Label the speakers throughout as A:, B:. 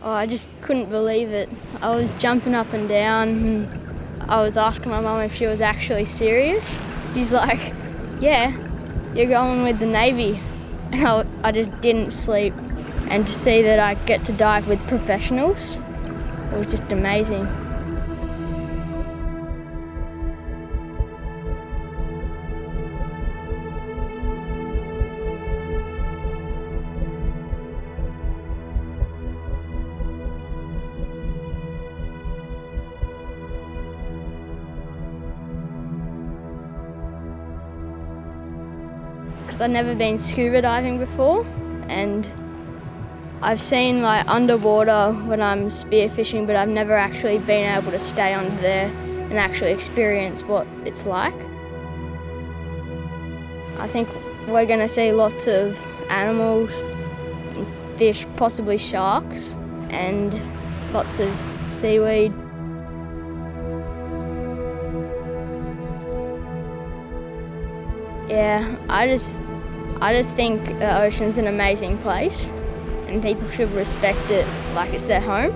A: Oh, I just couldn't believe it. I was jumping up and down and I was asking my mum if she was actually serious. She's like, yeah, you're going with the Navy. And I just didn't sleep. And to see that I get to dive with professionals, it was just amazing. Because I've never been scuba diving before, and I've seen like underwater when I'm spearfishing, but I've never actually been able to stay under there and actually experience what it's like. I think we're going to see lots of animals, fish, possibly sharks, and lots of seaweed. Yeah, I just think the ocean's an amazing place and people should respect it like it's their home.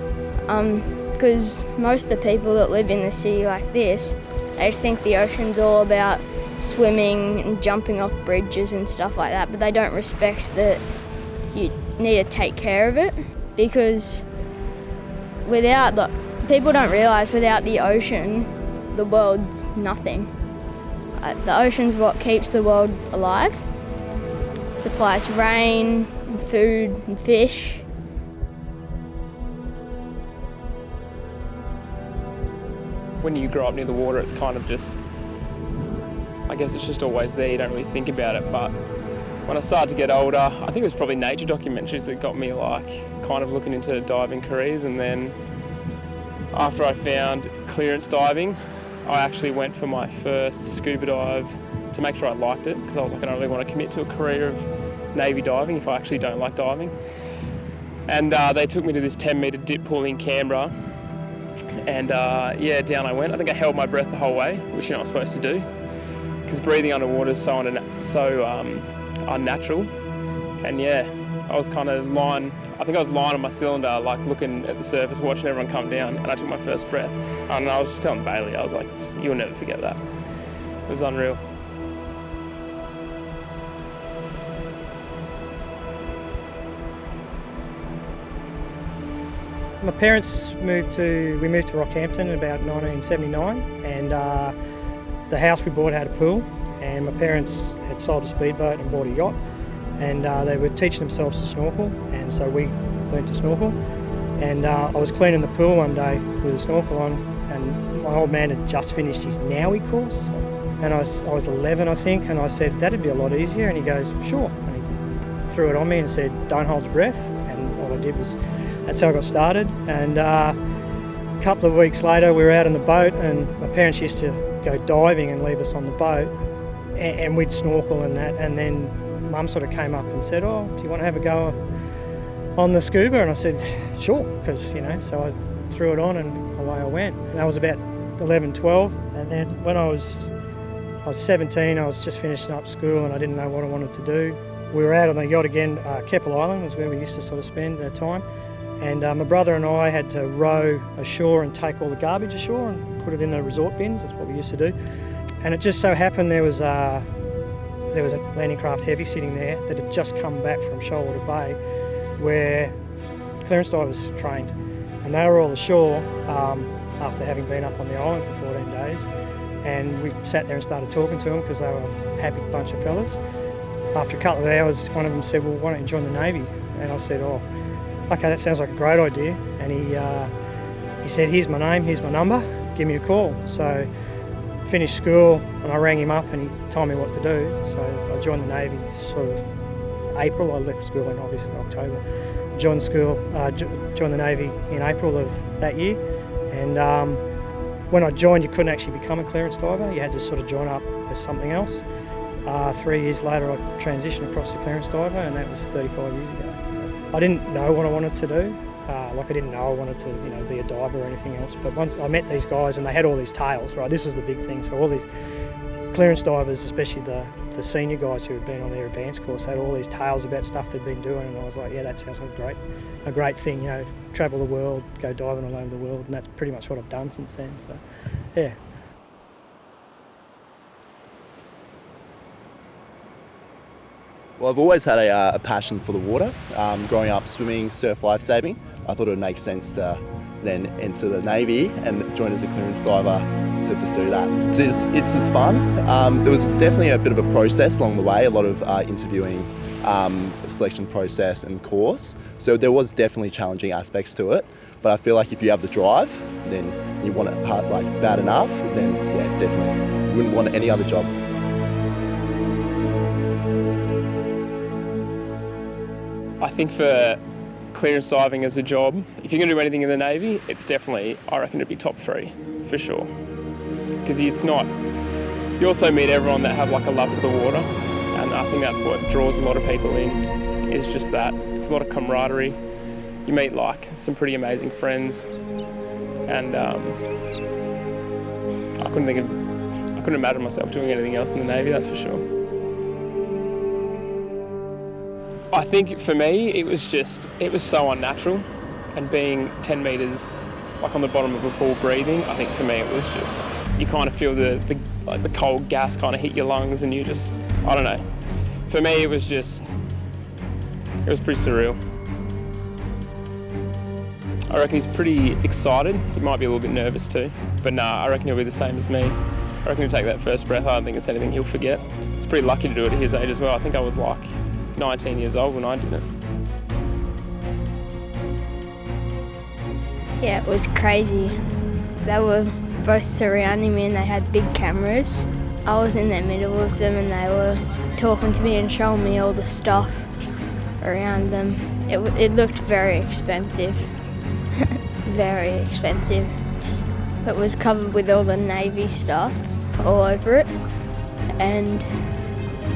A: Because most of the people that live in the city like this, they just think the ocean's all about swimming and jumping off bridges and stuff like that, but they don't respect that you need to take care of it, because people don't realise without the ocean, the world's nothing. The ocean's what keeps the world alive. It supplies rain, and food and fish.
B: When you grow up near the water, it's kind of just, I guess it's just always there, you don't really think about it. But when I started to get older, I think it was probably nature documentaries that got me like kind of looking into diving careers. And then after I found clearance diving, I actually went for my first scuba dive to make sure I liked it, because I was like, I don't really want to commit to a career of Navy diving if I actually don't like diving. And they took me to this 10-metre dip pool in Canberra, and yeah, down I went. I think I held my breath the whole way, which you're not supposed to do, because breathing underwater is so unnatural. And yeah, I was kind of lying on my cylinder, like looking at the surface, watching everyone come down, and I took my first breath. And I was just telling Bailey, I was like, you'll never forget that. It was unreal.
C: My parents moved to Rockhampton in about 1979, and the house we bought had a pool, and my parents had sold a speedboat and bought a yacht, and they were teaching themselves to snorkel, and so we learned to snorkel. And I was cleaning the pool one day with a snorkel on, and my old man had just finished his Nowie course, and I was 11, I think, and I said, that'd be a lot easier, and he goes, sure, and he threw it on me and said, don't hold your breath, and all I did was, that's how I got started. And a couple of weeks later we were out on the boat, and my parents used to go diving and leave us on the boat, and we'd snorkel and that, and then Mum sort of came up and said, oh, do you want to have a go on the scuba? And I said, sure, because, you know, so I threw it on and away I went. And that was about 11, 12, and then when I was 17, I was just finishing up school and I didn't know what I wanted to do. We were out on the yacht again. Keppel Island was where we used to sort of spend our time. And my brother and I had to row ashore and take all the garbage ashore and put it in the resort bins. That's what we used to do. And it just so happened there was a landing craft heavy sitting there that had just come back from Shoalwater Bay, where clearance divers trained. And they were all ashore after having been up on the island for 14 days. And we sat there and started talking to them because they were a happy bunch of fellas. After a couple of hours, one of them said, well, why don't you join the Navy? And I said, oh, okay, that sounds like a great idea. And he said, here's my name, here's my number, give me a call. So finished school and I rang him up and he told me what to do. So I joined the Navy sort of April. I left school in obviously October. I joined the Navy in April of that year. And when I joined, you couldn't actually become a clearance diver. You had to sort of join up as something else. 3 years later, I transitioned across to clearance diver, and that was 35 years ago. I didn't know what I wanted to do. I didn't know I wanted to, be a diver or anything else. But once I met these guys, and they had all these tails, right? This was the big thing. So all these clearance divers, especially the senior guys who had been on their advanced course, had all these tales about stuff they'd been doing, and I was like, yeah, that sounds like a great thing, travel the world, go diving all over the world, and that's pretty much what I've done since then, so yeah.
D: Well, I've always had a passion for the water. Growing up swimming, surf lifesaving, I thought it would make sense to then enter the Navy and join as a clearance diver to pursue that. It's just fun. There was definitely a bit of a process along the way, a lot of interviewing, selection process and course. So there was definitely challenging aspects to it. But I feel like if you have the drive, then you want it hard, like bad enough, then yeah, definitely wouldn't want any other job.
B: I think for clearance diving as a job, if you're going to do anything in the Navy, it's definitely, I reckon it'd be top 3, for sure. Because it's not, you also meet everyone that have like a love for the water, and I think that's what draws a lot of people in, is just that. It's a lot of camaraderie. You meet like some pretty amazing friends, and I couldn't imagine myself doing anything else in the Navy, that's for sure. I think for me, it was so unnatural, and being 10 metres like on the bottom of a pool breathing, I think for me it was just, you kind of feel the cold gas kind of hit your lungs, and you just, I don't know. For me it was pretty surreal. I reckon he's pretty excited. He might be a little bit nervous too, but nah, I reckon he'll be the same as me. I reckon he'll take that first breath. I don't think it's anything he'll forget. He's pretty lucky to do it at his age as well. I think I was like 19 years old when I did it.
A: Yeah, it was crazy. They were both surrounding me and they had big cameras. I was in the middle of them and they were talking to me and showing me all the stuff around them. It looked very expensive, very expensive. It was covered with all the Navy stuff all over it, and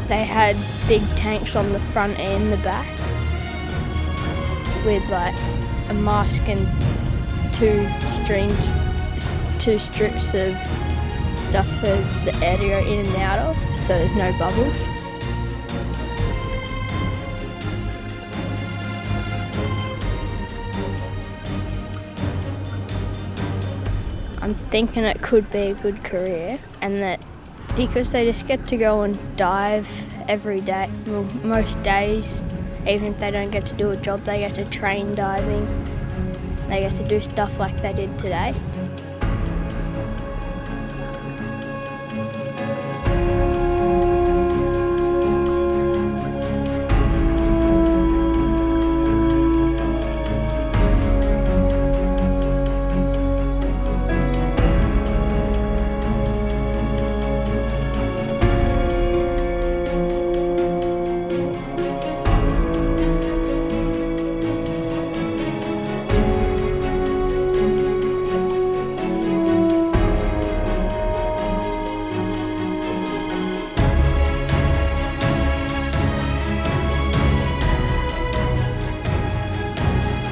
A: they had big tanks on the front and the back with like a mask and two strips of stuff for the air to go in and out of, so there's no bubbles. I'm thinking it could be a good career, and that because they just get to go and dive every day, well, most days, even if they don't get to do a job, they get to train diving. They get to do stuff like they did today.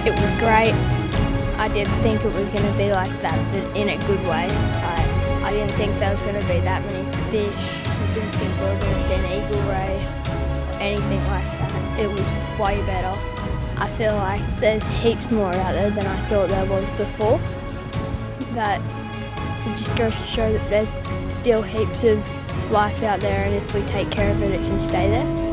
A: It was great. I didn't think it was going to be like that, but in a good way. I didn't think there was going to be that many fish. I didn't think we were going to see an eagle ray or anything like that. It was way better. I feel like there's heaps more out there than I thought there was before. That it just goes to show that there's still heaps of life out there, and if we take care of it, it can stay there.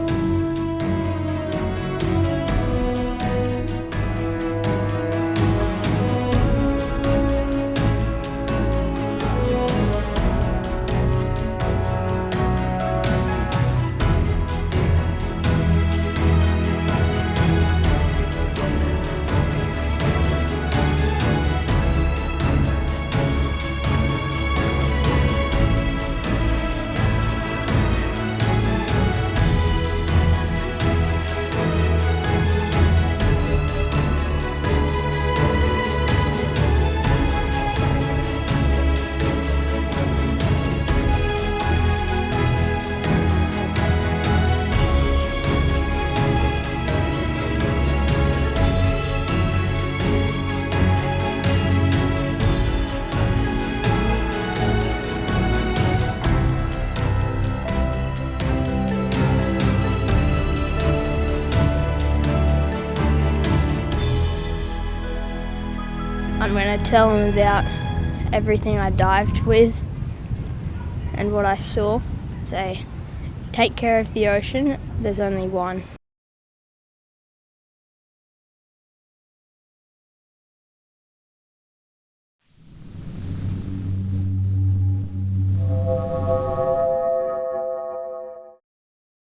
A: I'm going to tell them about everything I dived with and what I saw. Say, take care of the ocean, there's only one.